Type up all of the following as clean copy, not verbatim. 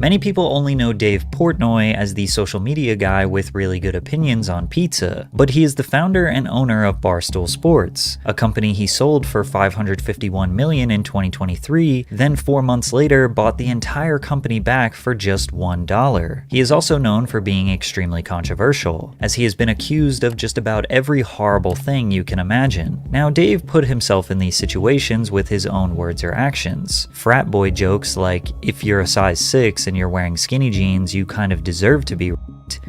Many people only know Dave Portnoy as the social media guy with really good opinions on pizza, but he is the founder and owner of Barstool Sports, a company he sold for $551 million in 2023, then 4 months later bought the entire company back for just $1. He is also known for being extremely controversial, as he has been accused of just about every horrible thing you can imagine. Now, Dave put himself in these situations with his own words or actions. Frat boy jokes like, if you're a size 6 and you're wearing skinny jeans, you kind of deserve to be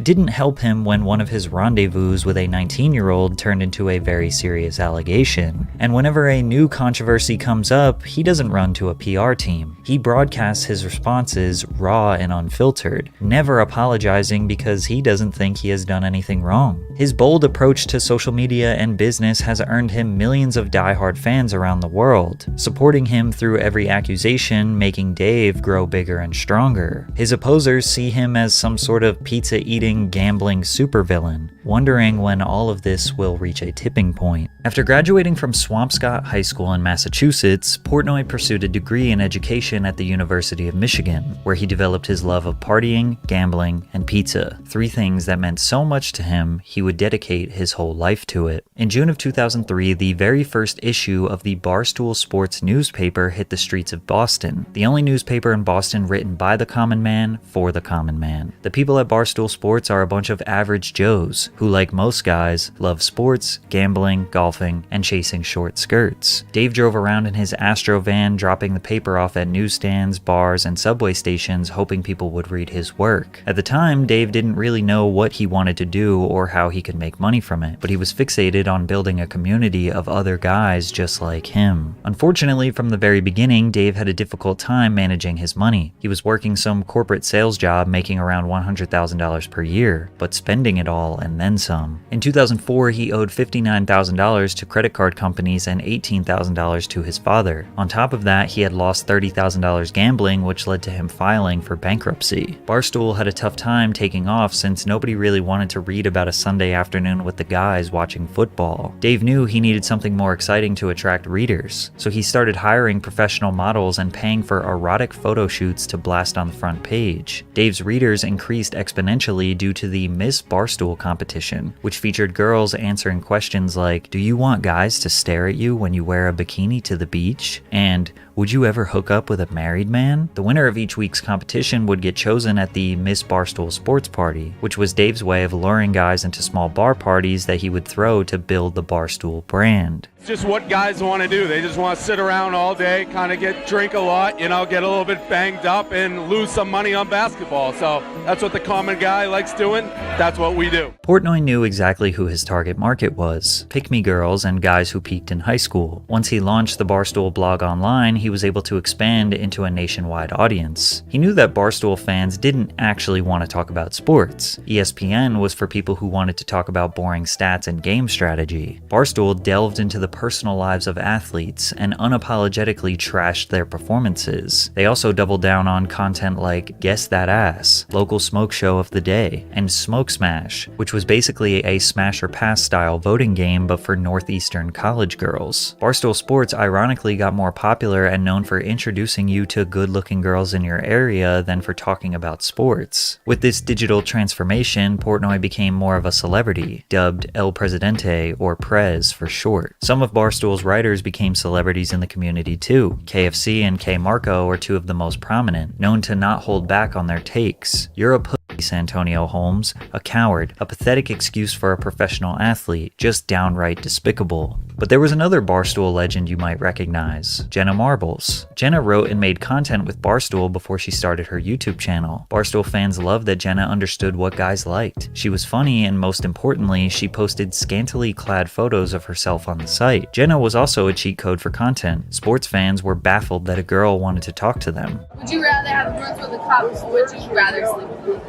didn't help him when one of his rendezvous with a 19-year-old turned into a very serious allegation. And whenever a new controversy comes up, he doesn't run to a PR team. He broadcasts his responses raw and unfiltered, never apologizing because he doesn't think he has done anything wrong. His bold approach to social media and business has earned him millions of diehard fans around the world, supporting him through every accusation, making Dave grow bigger and stronger. His opposers see him as some sort of pizza-eating, gambling supervillain, wondering when all of this will reach a tipping point. After graduating from Swampscott High School in Massachusetts, Portnoy pursued a degree in education at the University of Michigan, where he developed his love of partying, gambling, and pizza, 3 things that meant so much to him he would dedicate his whole life to it. In June of 2003, the very first issue of the Barstool Sports newspaper hit the streets of Boston, the only newspaper in Boston written by the common man for the common man. The people at Barstool Sports are a bunch of average Joes who, like most guys, love sports, gambling, golfing, and chasing short skirts. Dave drove around in his Astro van, dropping the paper off at newsstands, bars, and subway stations, hoping people would read his work. At the time, Dave didn't really know what he wanted to do or how he could make money from it, but he was fixated on building a community of other guys just like him. Unfortunately, from the very beginning, Dave had a difficult time managing his money. He was working some corporate sales job making around $100,000 per year, but spending it all and then some. In 2004, he owed $59,000 to credit card companies and $18,000 to his father. On top of that, he had lost $30,000 gambling, which led to him filing for bankruptcy. Barstool had a tough time taking off since nobody really wanted to read about a Sunday afternoon with the guys watching football. Dave knew he needed something more exciting to attract readers, so he started hiring professional models and paying for erotic photo shoots to blast on the front page. Dave's readers increased exponentially due to the Miss Barstool competition, which featured girls answering questions like, do you want guys to stare at you when you wear a bikini to the beach? And would you ever hook up with a married man? The winner of each week's competition would get chosen at the Miss Barstool Sports Party, which was Dave's way of luring guys into small bar parties that he would throw to build the Barstool brand. It's just what guys want to do. They just want to sit around all day, kind of drink a lot, get a little bit banged up and lose some money on basketball. So that's what the common guy likes doing. That's what we do. Portnoy knew exactly who his target market was: pick-me girls and guys who peaked in high school. Once he launched the Barstool blog online, he was able to expand into a nationwide audience. He knew that Barstool fans didn't actually want to talk about sports. ESPN was for people who wanted to talk about boring stats and game strategy. Barstool delved into the personal lives of athletes and unapologetically trashed their performances. They also doubled down on content like Guess That Ass, Local Smoke Show of the Day, and Smoke Smash, which was basically a smash or pass style voting game but for Northeastern college girls. Barstool Sports ironically got more popular and known for introducing you to good-looking girls in your area than for talking about sports. With this digital transformation, Portnoy became more of a celebrity, dubbed El Presidente, or Prez for short. Some of Barstool's writers became celebrities in the community too. KFC and K Marco are 2 of the most prominent, known to not hold back on their takes. You're a pussy, Santonio Holmes, a coward, a pathetic excuse for a professional athlete, just downright despicable. But there was another Barstool legend you might recognize, Jenna Marbles. Jenna wrote and made content with Barstool before she started her YouTube channel. Barstool fans loved that Jenna understood what guys liked. She was funny, and most importantly, she posted scantily clad photos of herself on the site. Jenna was also a cheat code for content. Sports fans were baffled that a girl wanted to talk to them. Would you rather have words with the cops, or would you rather sleep with them?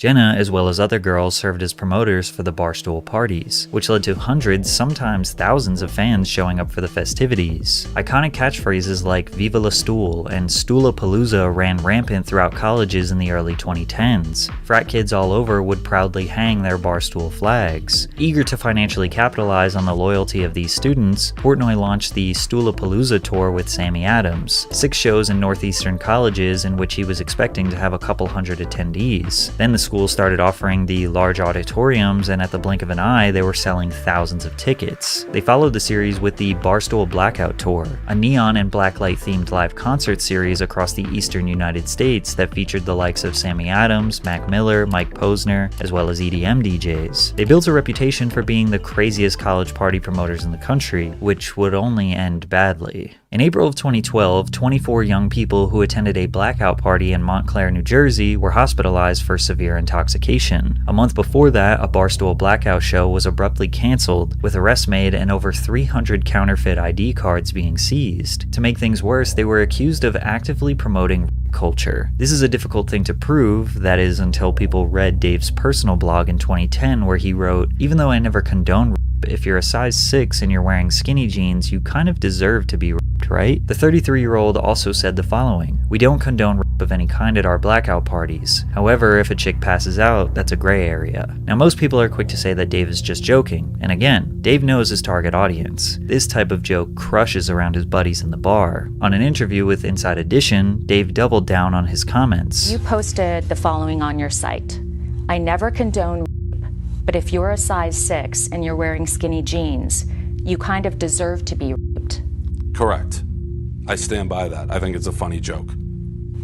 Jenna, as well as other girls, served as promoters for the Barstool parties, which led to hundreds, sometimes thousands of fans showing up for the festivities. Iconic catchphrases like Viva la Stool and Stoolapalooza ran rampant throughout colleges in the early 2010s. Frat kids all over would proudly hang their Barstool flags. Eager to financially capitalize on the loyalty of these students, Portnoy launched the Stoolapalooza tour with Sammy Adams, 6 shows in northeastern colleges in which he was expecting to have a couple hundred attendees. Then the school started offering the large auditoriums, and at the blink of an eye, they were selling thousands of tickets. They followed the series with the Barstool Blackout Tour, a neon and blacklight themed live concert series across the eastern United States that featured the likes of Sammy Adams, Mac Miller, Mike Posner, as well as EDM DJs. They built a reputation for being the craziest college party promoters in the country, which would only end badly. In April of 2012, 24 young people who attended a blackout party in Montclair, New Jersey were hospitalized for severe intoxication. A month before that, a Barstool blackout show was abruptly canceled, with arrests made and over 300 counterfeit ID cards being seized. To make things worse, they were accused of actively promoting culture. This is a difficult thing to prove, that is, until people read Dave's personal blog in 2010 where he wrote, "Even though I never condone if you're a size 6 and you're wearing skinny jeans, you kind of deserve to be raped, right?" The 33-year-old also said the following: "We don't condone rape of any kind at our blackout parties. However, if a chick passes out, that's a gray area." Now, most people are quick to say that Dave is just joking, and again, Dave knows his target audience. This type of joke crushes around his buddies in the bar. On an interview with Inside Edition, Dave doubled down on his comments. You posted the following on your site: "I never condone rape, but if you're a size 6 and you're wearing skinny jeans, you kind of deserve to be raped." Correct. I stand by that. I think it's a funny joke.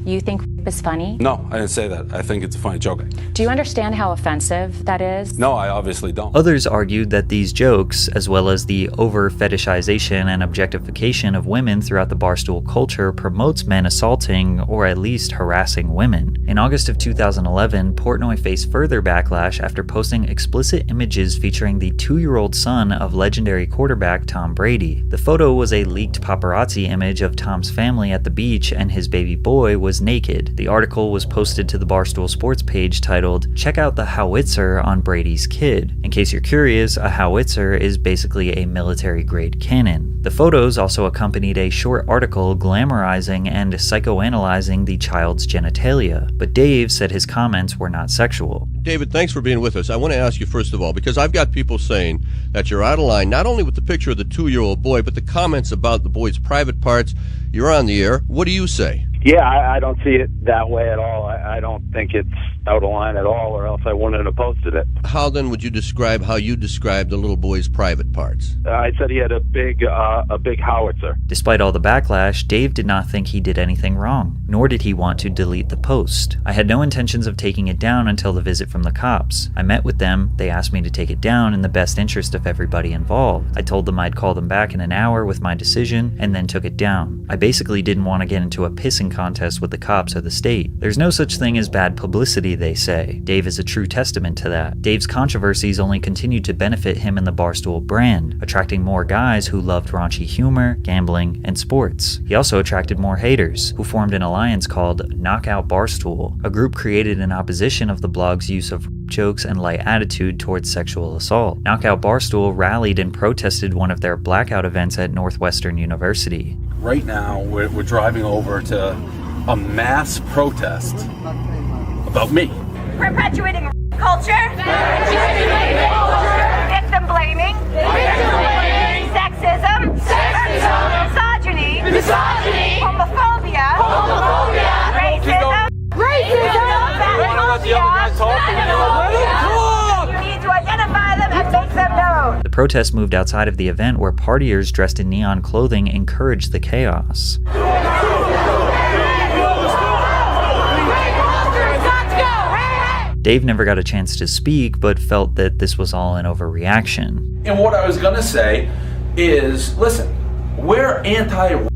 You think rape is funny? No, I didn't say that. I think it's a funny joke. Do you understand how offensive that is? No, I obviously don't. Others argued that these jokes, as well as the over-fetishization and objectification of women throughout the Barstool culture, promotes men assaulting or at least harassing women. In August of 2011, Portnoy faced further backlash after posting explicit images featuring the 2-year-old son of legendary quarterback Tom Brady. The photo was a leaked paparazzi image of Tom's family at the beach, and his baby boy was naked. The article was posted to the Barstool Sports page titled, "Check out the howitzer on Brady's kid." In case you're curious, a howitzer is basically a military-grade cannon. The photos also accompanied a short article glamorizing and psychoanalyzing the child's genitalia, but Dave said his comments were not sexual. David, thanks for being with us. I want to ask you first of all, because I've got people saying that you're out of line, not only with the picture of the 2-year-old boy, but the comments about the boy's private parts. You're on the air. What do you say? Yeah, I don't see it that way at all. I don't think it's out of line at all, or else I wouldn't have posted it. How then would you describe how you describe the little boy's private parts? I said he had a big howitzer. Despite all the backlash, Dave did not think he did anything wrong, nor did he want to delete the post. "I had no intentions of taking it down until the visit from the cops. I met with them, they asked me to take it down in the best interest of everybody involved. I told them I'd call them back in an hour with my decision, and then took it down. I basically didn't want to get into a pissing contest with the cops or the state. There's no such thing as bad publicity, they say." Dave is a true testament to that. Dave's controversies only continued to benefit him and the Barstool brand, attracting more guys who loved raunchy humor, gambling, and sports. He also attracted more haters, who formed an alliance called Knockout Barstool, a group created in opposition of the blog's use of jokes and light attitude towards sexual assault. Knockout Barstool rallied and protested one of their blackout events at Northwestern University. Right now, we're driving over to a mass protest about me. Perpetuating culture. Victim blaming. Sexism. Misogyny. Homophobia. Racism. You need to identify them and make them known. The protest moved outside of the event, where partiers dressed in neon clothing encouraged the chaos. Dave never got a chance to speak, but felt that this was all an overreaction. And what I was gonna say is, listen, we're anti-rape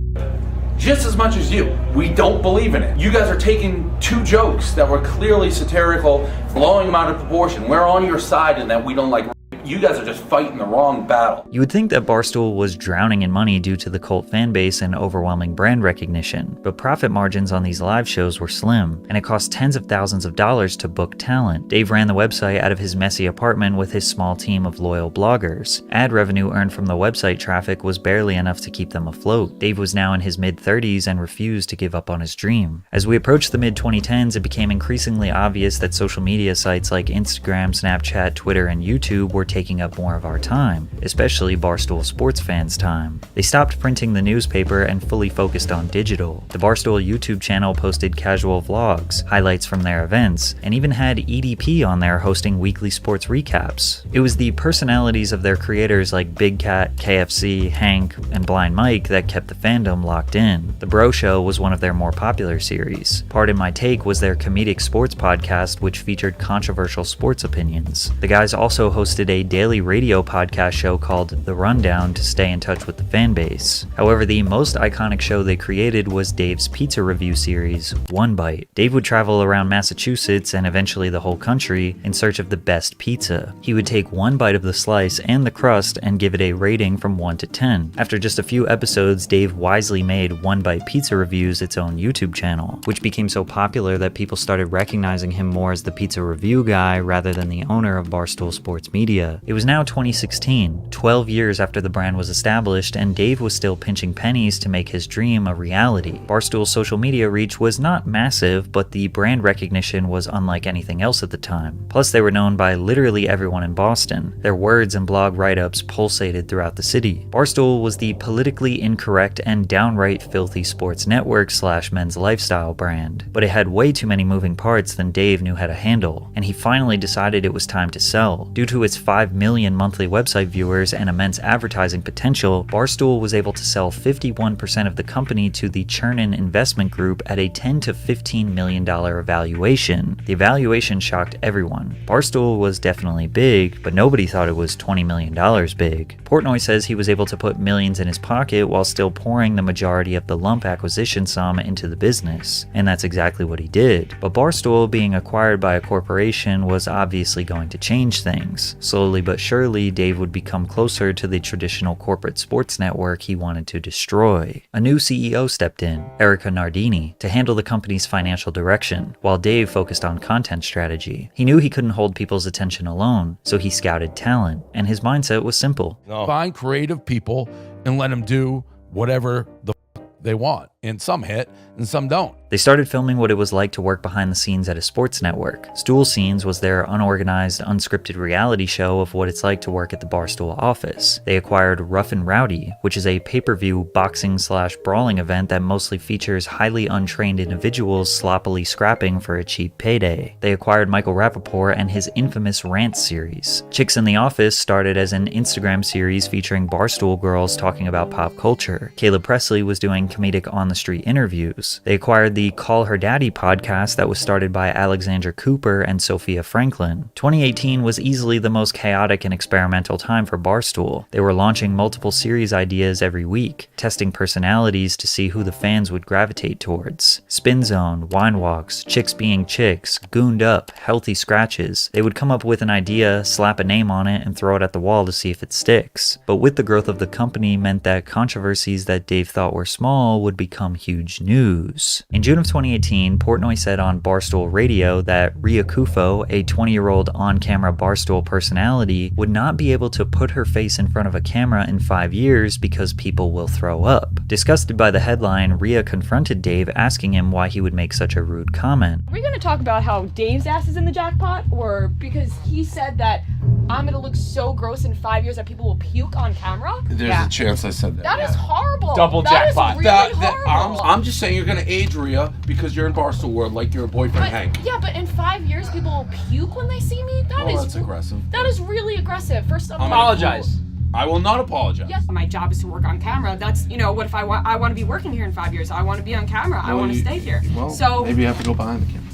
just as much as you. We don't believe in it. You guys are taking 2 jokes that were clearly satirical, blowing them out of proportion. We're on your side in that we don't like rape. you guys are just fighting the wrong battle. You would think that Barstool was drowning in money due to the cult fan base and overwhelming brand recognition, but profit margins on these live shows were slim, and it cost tens of thousands of dollars to book talent. Dave ran the website out of his messy apartment with his small team of loyal bloggers. Ad revenue earned from the website traffic was barely enough to keep them afloat. Dave was now in his mid-30s and refused to give up on his dream. As we approached the mid-2010s, it became increasingly obvious that social media sites like Instagram, Snapchat, Twitter, and YouTube were taking up more of our time, especially Barstool sports fans' time. They stopped printing the newspaper and fully focused on digital. The Barstool YouTube channel posted casual vlogs, highlights from their events, and even had EDP on there hosting weekly sports recaps. It was the personalities of their creators like Big Cat, KFC, Hank, and Blind Mike that kept the fandom locked in. The Bro Show was one of their more popular series. Pardon My Take was their comedic sports podcast which featured controversial sports opinions. The guys also hosted a daily radio podcast show called The Rundown to stay in touch with the fan base. However, the most iconic show they created was Dave's pizza review series, One Bite. Dave would travel around Massachusetts and eventually the whole country in search of the best pizza. He would take one bite of the slice and the crust and give it a rating from 1 to 10. After just a few episodes, Dave wisely made One Bite Pizza Reviews its own YouTube channel, which became so popular that people started recognizing him more as the pizza review guy rather than the owner of Barstool Sports Media. It was now 2016, 12 years after the brand was established, and Dave was still pinching pennies to make his dream a reality. Barstool's social media reach was not massive, but the brand recognition was unlike anything else at the time. Plus, they were known by literally everyone in Boston. Their words and blog write-ups pulsated throughout the city. Barstool was the politically incorrect and downright filthy sports network / men's lifestyle brand, but it had way too many moving parts than Dave knew how to handle, and he finally decided it was time to sell. Due to its 5 million monthly website viewers and immense advertising potential, Barstool was able to sell 51% of the company to the Chernin Investment Group at a $10 to $15 million valuation. The valuation shocked everyone. Barstool was definitely big, but nobody thought it was $20 million big. Portnoy says he was able to put millions in his pocket while still pouring the majority of the lump acquisition sum into the business, and that's exactly what he did. But Barstool being acquired by a corporation was obviously going to change things. Slowly but surely, Dave would become closer to the traditional corporate sports network he wanted to destroy. A new CEO stepped in, Erica Nardini, to handle the company's financial direction, while Dave focused on content strategy. He knew he couldn't hold people's attention alone, so he scouted talent, and his mindset was simple. Find creative people and let them do whatever the they want, and some hit and some don't. They started filming what it was like to work behind the scenes at a sports network. Stool Scenes was their unorganized, unscripted reality show of what it's like to work at the Barstool office. They acquired Rough and Rowdy, which is a pay-per-view boxing / brawling event that mostly features highly untrained individuals sloppily scrapping for a cheap payday. They acquired Michael Rappaport and his infamous Rant series. Chicks in the Office started as an Instagram series featuring Barstool girls talking about pop culture. Caleb Presley was doing comedic on-the-street interviews. They acquired the Call Her Daddy podcast that was started by Alexandra Cooper and Sophia Franklin. 2018 was easily the most chaotic and experimental time for Barstool. They were launching multiple series ideas every week, testing personalities to see who the fans would gravitate towards. Spin Zone, Wine Walks, Chicks Being Chicks, Gooned Up, Healthy Scratches. They would come up with an idea, slap a name on it, and throw it at the wall to see if it sticks. But with the growth of the company meant that controversies that Dave thought were small would become huge news. In June of 2018, Portnoy said on Barstool Radio that Rhea Kufo, a 20-year-old on-camera Barstool personality, would not be able to put her face in front of a camera in 5 years because people will throw up. Disgusted by the headline, Rhea confronted Dave, asking him why he would make such a rude comment. Are we going to talk about how Dave's ass is in the jackpot, or because he said that I'm going to look so gross in 5 years that people will puke on camera? There's a chance I said that. That is horrible. Double jackpot. That is really horrible. I'm just saying you're going to age Rhea because you're in Barstool World like your boyfriend Hank. Yeah, but in 5 years people will puke when they see me? That's aggressive. That is really aggressive. First of all, apologize. I will not apologize. Yes, my job is to work on camera. That's, what if I want to be working here in 5 years? I want to be on camera. I want to stay here. Well, so maybe you have to go behind the camera.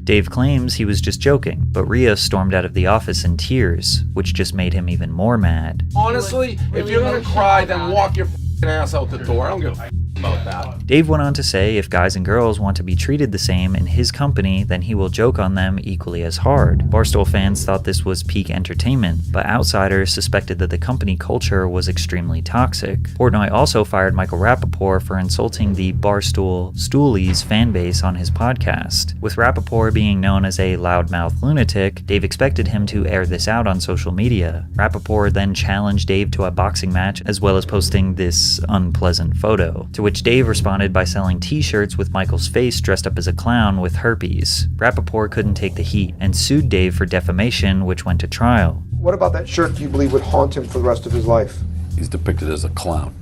Dave claims he was just joking, but Rhea stormed out of the office in tears, which just made him even more mad. Honestly, if you're going to cry, then walk your ass out the door. I don't give a about that. Dave went on to say if guys and girls want to be treated the same in his company, then he will joke on them equally as hard. Barstool fans thought this was peak entertainment, but outsiders suspected that the company culture was extremely toxic. Portnoy also fired Michael Rappaport for insulting the Barstool Stoolies fanbase on his podcast. With Rappaport being known as a loudmouth lunatic, Dave expected him to air this out on social media. Rappaport then challenged Dave to a boxing match, as well as posting this unpleasant photo, to which Dave responded by selling t-shirts with Michael's face dressed up as a clown with herpes. Rappaport couldn't take the heat and sued Dave for defamation, which went to trial. What about that shirt do you believe would haunt him for the rest of his life? He's depicted as a clown.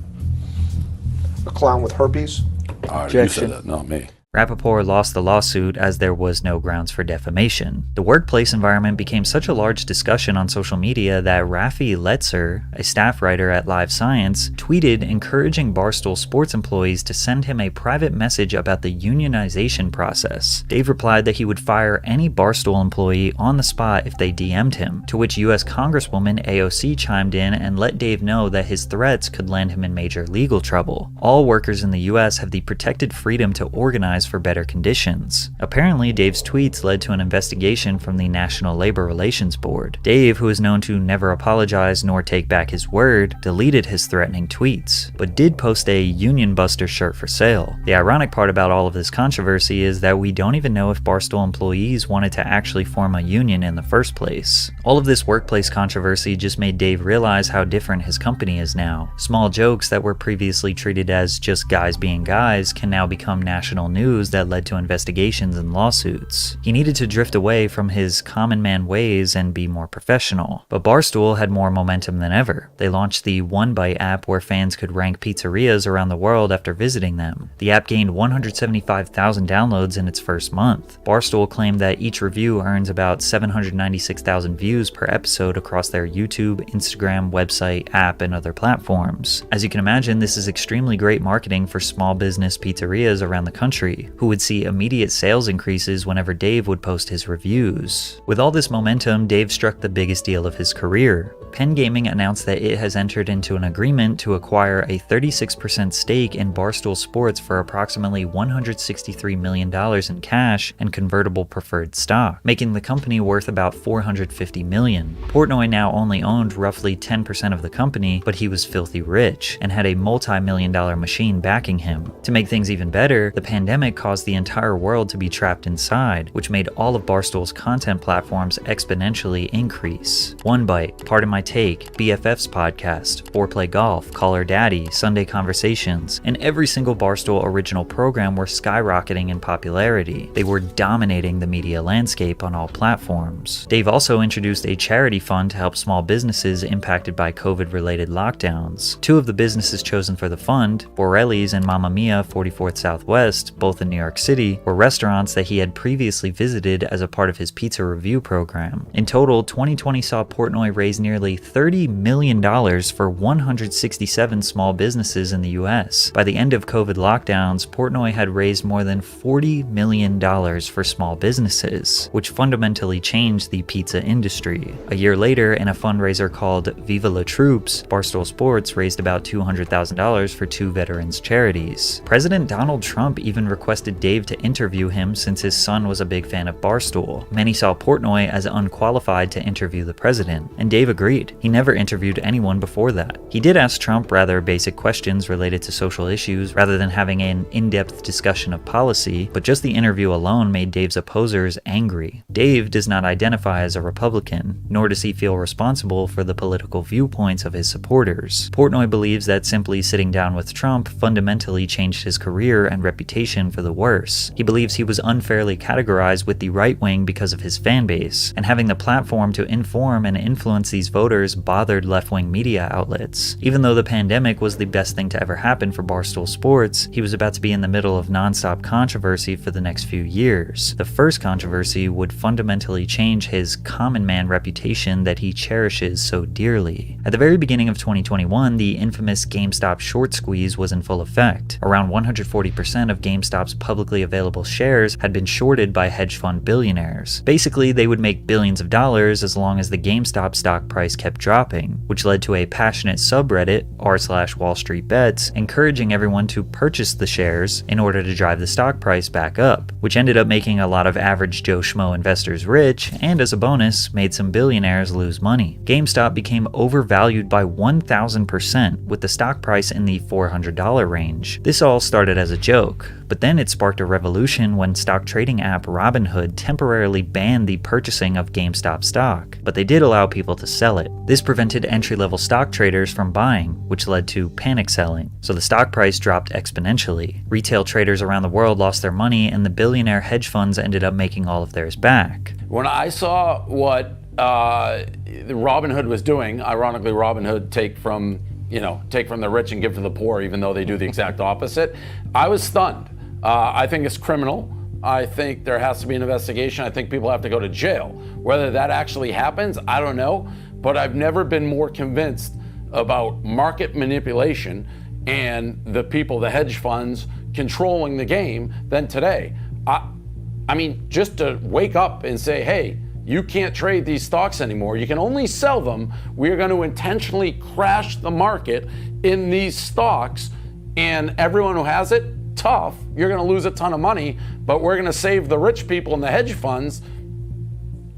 A clown with herpes? All right, you said that, not me. Rappaport lost the lawsuit as there was no grounds for defamation. The workplace environment became such a large discussion on social media that Rafi Letzer, a staff writer at Live Science, tweeted encouraging Barstool Sports employees to send him a private message about the unionization process. Dave replied that he would fire any Barstool employee on the spot if they DM'd him, to which US Congresswoman AOC chimed in and let Dave know that his threats could land him in major legal trouble. All workers in the US have the protected freedom to organize for better conditions. Apparently, Dave's tweets led to an investigation from the National Labor Relations Board. Dave, who is known to never apologize nor take back his word, deleted his threatening tweets, but did post a Union Buster shirt for sale. The ironic part about all of this controversy is that we don't even know if Barstool employees wanted to actually form a union in the first place. All of this workplace controversy just made Dave realize how different his company is now. Small jokes that were previously treated as just guys being guys can now become national news that led to investigations and lawsuits. He needed to drift away from his common man ways and be more professional. But Barstool had more momentum than ever. They launched the One Bite app where fans could rank pizzerias around the world after visiting them. The app gained 175,000 downloads in its first month. Barstool claimed that each review earns about 796,000 views per episode across their YouTube, Instagram, website, app, and other platforms. As you can imagine, this is extremely great marketing for small business pizzerias around the country, who would see immediate sales increases whenever Dave would post his reviews. With all this momentum, Dave struck the biggest deal of his career. Penn Gaming announced that it has entered into an agreement to acquire a 36% stake in Barstool Sports for approximately $163 million in cash and convertible preferred stock, making the company worth about $450 million. Portnoy now only owned roughly 10% of the company, but he was filthy rich and had a multi-million-dollar machine backing him. To make things even better, the pandemic caused the entire world to be trapped inside, which made all of Barstool's content platforms exponentially increase. One Bite, Pardon My Take, BFF's podcast, Foreplay Golf, Call Her Daddy, Sunday Conversations, and every single Barstool original program were skyrocketing in popularity. They were dominating the media landscape on all platforms. Dave also introduced a charity fund to help small businesses impacted by COVID-related lockdowns. Two of the businesses chosen for the fund, Borelli's and Mamma Mia 44th Southwest, both in New York City, were restaurants that he had previously visited as a part of his pizza review program. In total, 2020 saw Portnoy raise nearly $30 million for 167 small businesses in the US. By the end of COVID lockdowns, Portnoy had raised more than $40 million for small businesses, which fundamentally changed the pizza industry. A year later, in a fundraiser called Viva La Troops, Barstool Sports raised about $200,000 for two veterans charities. President Donald Trump even requested Dave to interview him since his son was a big fan of Barstool. Many saw Portnoy as unqualified to interview the president, and Dave agreed. He never interviewed anyone before that. He did ask Trump rather basic questions related to social issues rather than having an in-depth discussion of policy, but just the interview alone made Dave's opposers angry. Dave does not identify as a Republican, nor does he feel responsible for the political viewpoints of his supporters. Portnoy believes that simply sitting down with Trump fundamentally changed his career and reputation for the worse. He believes he was unfairly categorized with the right wing because of his fan base, and having the platform to inform and influence these voters bothered left-wing media outlets. Even though the pandemic was the best thing to ever happen for Barstool Sports, he was about to be in the middle of non-stop controversy for the next few years. The first controversy would fundamentally change his common man reputation that he cherishes so dearly. At the very beginning of 2021, the infamous GameStop short squeeze was in full effect. Around 140% of GameStop's GameStop's publicly available shares had been shorted by hedge fund billionaires. Basically, they would make billions of dollars as long as the GameStop stock price kept dropping, which led to a passionate subreddit, r/Wall Street Bets, encouraging everyone to purchase the shares in order to drive the stock price back up, which ended up making a lot of average Joe Schmo investors rich, and as a bonus, made some billionaires lose money. GameStop became overvalued by 1,000%, with the stock price in the $400 range. This all started as a joke, but then it sparked a revolution when stock trading app Robinhood temporarily banned the purchasing of GameStop stock, but they did allow people to sell it. This prevented entry-level stock traders from buying, which led to panic selling, so the stock price dropped exponentially. Retail traders around the world lost their money, and the billionaire hedge funds ended up making all of theirs back. When I saw what Robinhood was doing, ironically, Robinhood take from the rich and give to the poor, even though they do the exact opposite, I was stunned. I think it's criminal. I think there has to be an investigation. I think people have to go to jail. Whether that actually happens, I don't know. But I've never been more convinced about market manipulation and the people, the hedge funds, controlling the game than today. I mean, just to wake up and say, hey, you can't trade these stocks anymore. You can only sell them. We're going to intentionally crash the market in these stocks, and everyone who has it, tough, you're going to lose a ton of money, but we're going to save the rich people and the hedge funds.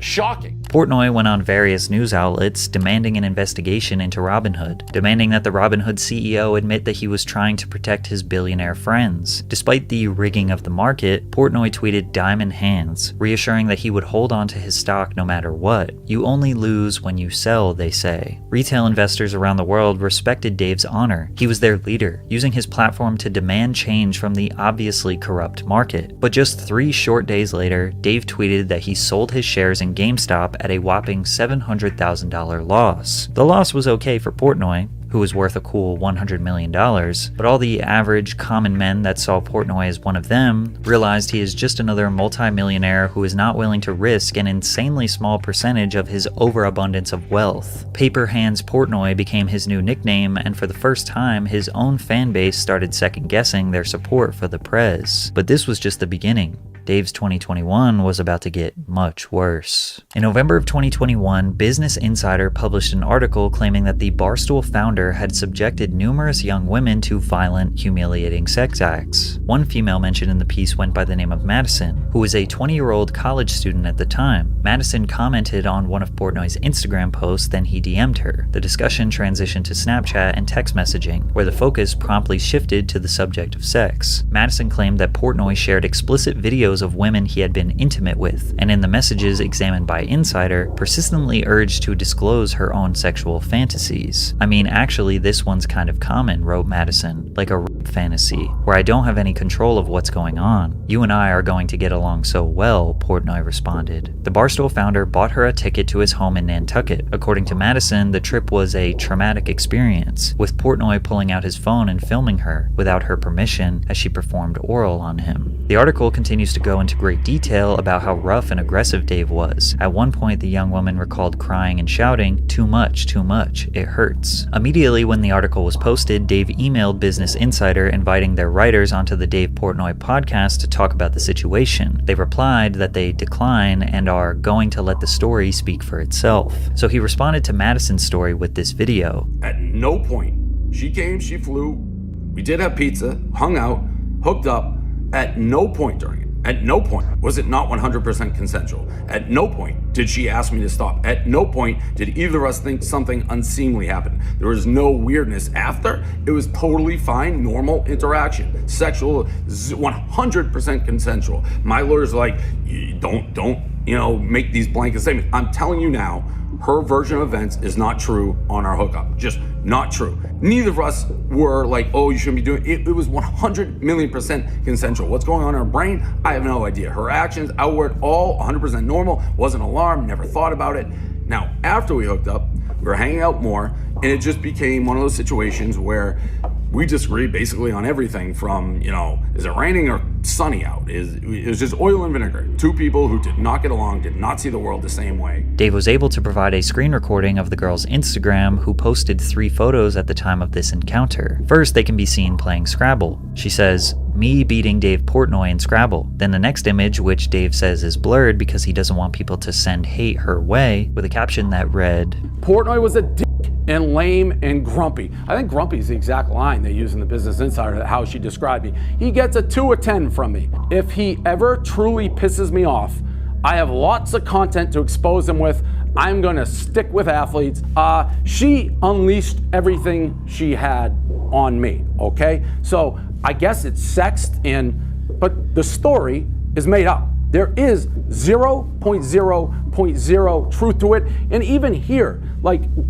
Shocking. Portnoy went on various news outlets demanding an investigation into Robinhood, demanding that the Robinhood CEO admit that he was trying to protect his billionaire friends. Despite the rigging of the market, Portnoy tweeted diamond hands, reassuring that he would hold on to his stock no matter what. You only lose when you sell, they say. Retail investors around the world respected Dave's honor. He was their leader, using his platform to demand change from the obviously corrupt market. But just 3 short days later, Dave tweeted that he sold his shares in GameStop at a whopping $700,000 loss. The loss was okay for Portnoy, who was worth a cool $100 million, but all the average common men that saw Portnoy as one of them realized he is just another multimillionaire who is not willing to risk an insanely small percentage of his overabundance of wealth. Paper Hands Portnoy became his new nickname, and for the first time, his own fan base started second-guessing their support for the Prez. But this was just the beginning. Dave's 2021 was about to get much worse. In November of 2021, Business Insider published an article claiming that the Barstool founder had subjected numerous young women to violent, humiliating sex acts. One female mentioned in the piece went by the name of Madison, who was a 20-year-old college student at the time. Madison commented on one of Portnoy's Instagram posts, then he DM'd her. The discussion transitioned to Snapchat and text messaging, where the focus promptly shifted to the subject of sex. Madison claimed that Portnoy shared explicit videos of women he had been intimate with, and in the messages examined by Insider, persistently urged to disclose her own sexual fantasies. I mean, actually, this one's kind of common, wrote Madison, like a rape fantasy, where I don't have any control of what's going on. You and I are going to get along so well, Portnoy responded. The Barstool founder bought her a ticket to his home in Nantucket. According to Madison, the trip was a traumatic experience, with Portnoy pulling out his phone and filming her, without her permission, as she performed oral on him. The article continues to go into great detail about how rough and aggressive Dave was. At one point, the young woman recalled crying and shouting, too much, it hurts." Immediately when the article was posted, Dave emailed Business Insider inviting their writers onto the Dave Portnoy podcast to talk about the situation. They replied that they decline and are going to let the story speak for itself. So he responded to Madison's story with this video. At no point, she came, she flew, we did have pizza, hung out, hooked up. At no point during it, at no point was it not 100% consensual. At no point did she ask me to stop. At no point did either of us think something unseemly happened. There was no weirdness after. It was totally fine, normal interaction. Sexual, 100% consensual. My lawyer's like, don't, make these blanket statements. I'm telling you now, her version of events is not true on our hookup. Just not true. Neither of us were like, oh, you shouldn't be doing it. It was 100 million% consensual. What's going on in her brain? I have no idea. Her actions, outward, all 100% normal. Wasn't alarmed, never thought about it. Now, after we hooked up, we were hanging out more, and it just became one of those situations where We disagree basically on everything from, is it raining or sunny out? It was just oil and vinegar. Two people who did not get along, did not see the world the same way. Dave was able to provide a screen recording of the girl's Instagram, who posted 3 photos at the time of this encounter. First, they can be seen playing Scrabble. She says, "Me beating Dave Portnoy in Scrabble." Then the next image, which Dave says is blurred because he doesn't want people to send hate her way, with a caption that read, Portnoy was a dick and lame and grumpy. I think grumpy is the exact line they use in the Business Insider, how she described me. He gets a 2 of 10 from me. If he ever truly pisses me off, I have lots of content to expose him with. I'm gonna stick with athletes. She unleashed everything she had on me, okay? So I guess it's sexed, but the story is made up. There is 0.0.0 truth to it. And even here,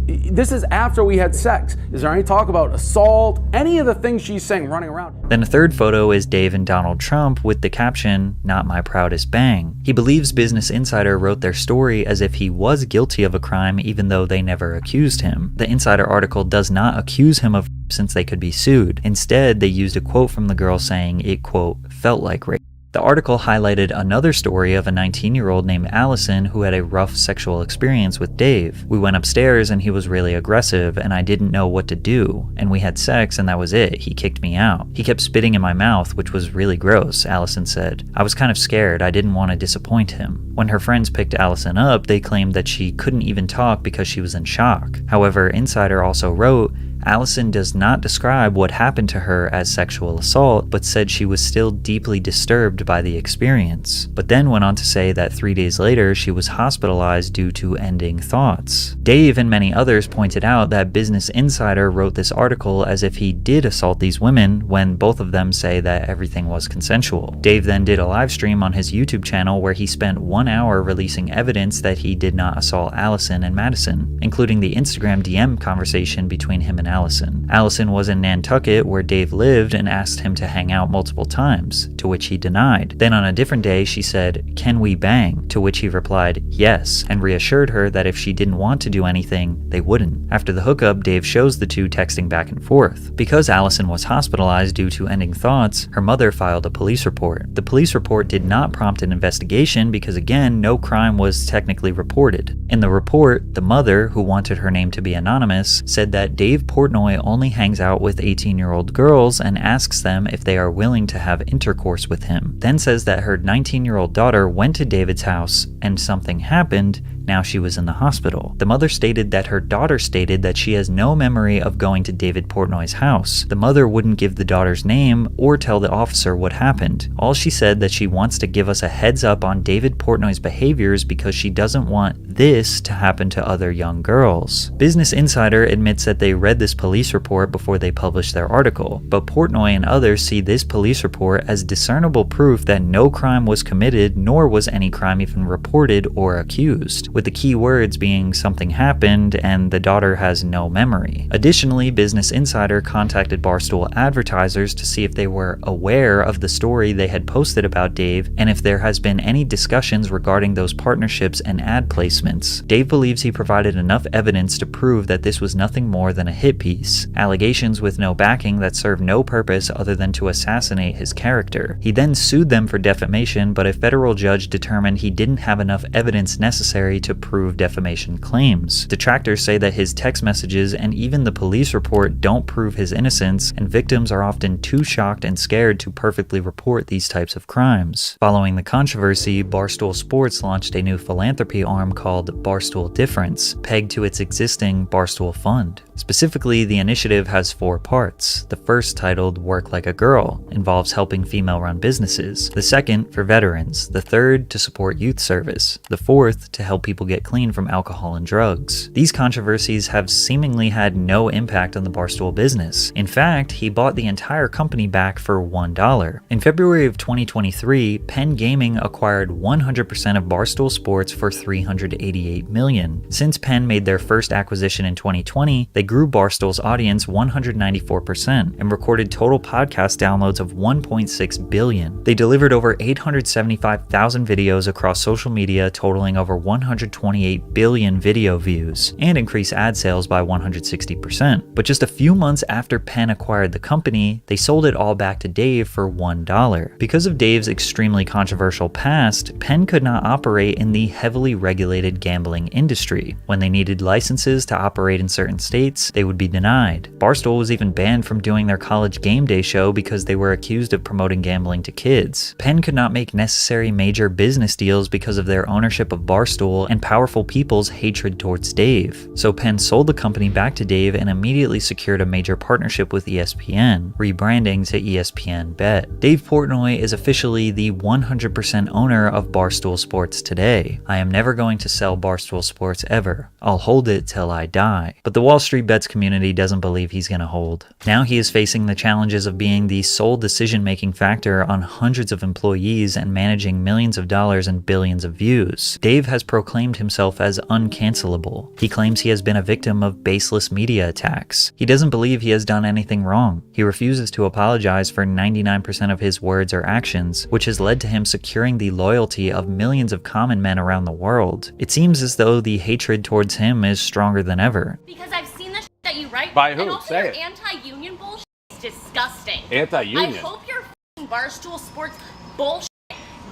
this is after we had sex. Is there any talk about assault? Any of the things she's saying running around? Then a third photo is Dave and Donald Trump with the caption, "Not my proudest bang." He believes Business Insider wrote their story as if he was guilty of a crime even though they never accused him. The Insider article does not accuse him of since they could be sued. Instead, they used a quote from the girl saying it, quote, felt like rape. The article highlighted another story of a 19-year-old named Allison who had a rough sexual experience with Dave. "We went upstairs and he was really aggressive and I didn't know what to do. And we had sex and that was it. He kicked me out. He kept spitting in my mouth, which was really gross," Allison said. "I was kind of scared. I didn't want to disappoint him." When her friends picked Allison up, they claimed that she couldn't even talk because she was in shock. However, Insider also wrote, Allison does not describe what happened to her as sexual assault, but said she was still deeply disturbed by the experience, but then went on to say that 3 days later she was hospitalized due to ending thoughts. Dave and many others pointed out that Business Insider wrote this article as if he did assault these women, when both of them say that everything was consensual. Dave then did a live stream on his YouTube channel where he spent 1 hour releasing evidence that he did not assault Allison and Madison, including the Instagram DM conversation between him and Allison. Allison was in Nantucket where Dave lived and asked him to hang out multiple times, to which he denied. Then on a different day she said, "Can we bang?" to which he replied, "Yes," and reassured her that if she didn't want to do anything, they wouldn't. After the hookup, Dave shows the two texting back and forth. Because Allison was hospitalized due to ending thoughts, her mother filed a police report. The police report did not prompt an investigation because again, no crime was technically reported. In the report, the mother, who wanted her name to be anonymous, said that Dave Portnoy only hangs out with 18-year-old girls and asks them if they are willing to have intercourse with him. Then says that her 19-year-old daughter went to David's house and something happened. Now she was in the hospital. The mother stated that her daughter stated that she has no memory of going to David Portnoy's house. The mother wouldn't give the daughter's name or tell the officer what happened. All she said that she wants to give us a heads up on David Portnoy's behaviors because she doesn't want this to happen to other young girls. Business Insider admits that they read this police report before they published their article, but Portnoy and others see this police report as discernible proof that no crime was committed, nor was any crime even reported or accused, with the key words being something happened and the daughter has no memory. Additionally, Business Insider contacted Barstool advertisers to see if they were aware of the story they had posted about Dave and if there has been any discussions regarding those partnerships and ad placements. Dave believes he provided enough evidence to prove that this was nothing more than a hit piece, allegations with no backing that serve no purpose other than to assassinate his character. He then sued them for defamation, but a federal judge determined he didn't have enough evidence necessary to prove defamation claims. Detractors say that his text messages and even the police report don't prove his innocence, and victims are often too shocked and scared to perfectly report these types of crimes. Following the controversy, Barstool Sports launched a new philanthropy arm called Barstool Difference, pegged to its existing Barstool Fund. Specifically, the initiative has 4 parts. The first, titled Work Like a Girl, involves helping female-run businesses. The second, for veterans. The third, to support youth service. The fourth, to help people get clean from alcohol and drugs. These controversies have seemingly had no impact on the Barstool business. In fact, he bought the entire company back for $1. In February of 2023, Penn Gaming acquired 100% of Barstool Sports for $388 million. Since Penn made their first acquisition in 2020, they grew Barstool's audience 194% and recorded total podcast downloads of 1.6 billion. They delivered over 875,000 videos across social media, totaling over 128 billion video views, and increased ad sales by 160%. But just a few months after Penn acquired the company, they sold it all back to Dave for $1. Because of Dave's extremely controversial past, Penn could not operate in the heavily regulated gambling industry. When they needed licenses to operate in certain states, they would be denied. Barstool was even banned from doing their college game day show because they were accused of promoting gambling to kids. Penn could not make necessary major business deals because of their ownership of Barstool and powerful people's hatred towards Dave. So Penn sold the company back to Dave and immediately secured a major partnership with ESPN, rebranding to ESPN Bet. Dave Portnoy is officially the 100% owner of Barstool Sports today. I am never going to sell Barstool Sports ever. I'll hold it till I die. But the Wall Street Bets community doesn't believe he's gonna hold. Now he is facing the challenges of being the sole decision-making factor on hundreds of employees and managing millions of dollars and billions of views. Dave has proclaimed himself as uncancelable. He claims he has been a victim of baseless media attacks. He doesn't believe he has done anything wrong. He refuses to apologize for 99% of his words or actions, which has led to him securing the loyalty of millions of common men around the world. It seems as though the hatred towards him is stronger than ever. Because I've seen the that you write. By who? And also Say your it. anti-union bullshit is disgusting. Anti-union? I hope your f***ing Barstool Sports bullshit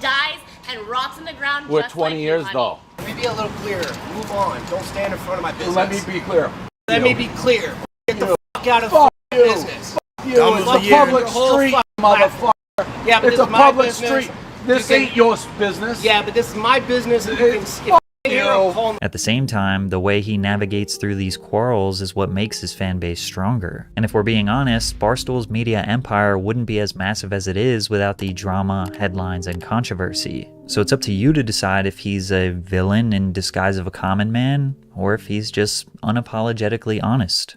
dies and rots in the ground. We're just 20 like years you, though. Let me be a little clearer. Move on. Don't stand in front of my business. Let me be clear. Let me be clear. Get the fuck out of Fuck the you. business. You. Dumb It's as a the year. public Your whole street, fucking motherfucker. Yeah, but It's this a is my public business. street. This You can- ain't your business. Yeah, but this is my business. And you can Fuck here you. or call me. At the same time, the way he navigates through these quarrels is what makes his fan base stronger. And if we're being honest, Barstool's media empire wouldn't be as massive as it is without the drama, headlines, and controversy. So it's up to you to decide if he's a villain in disguise of a common man, or if he's just unapologetically honest.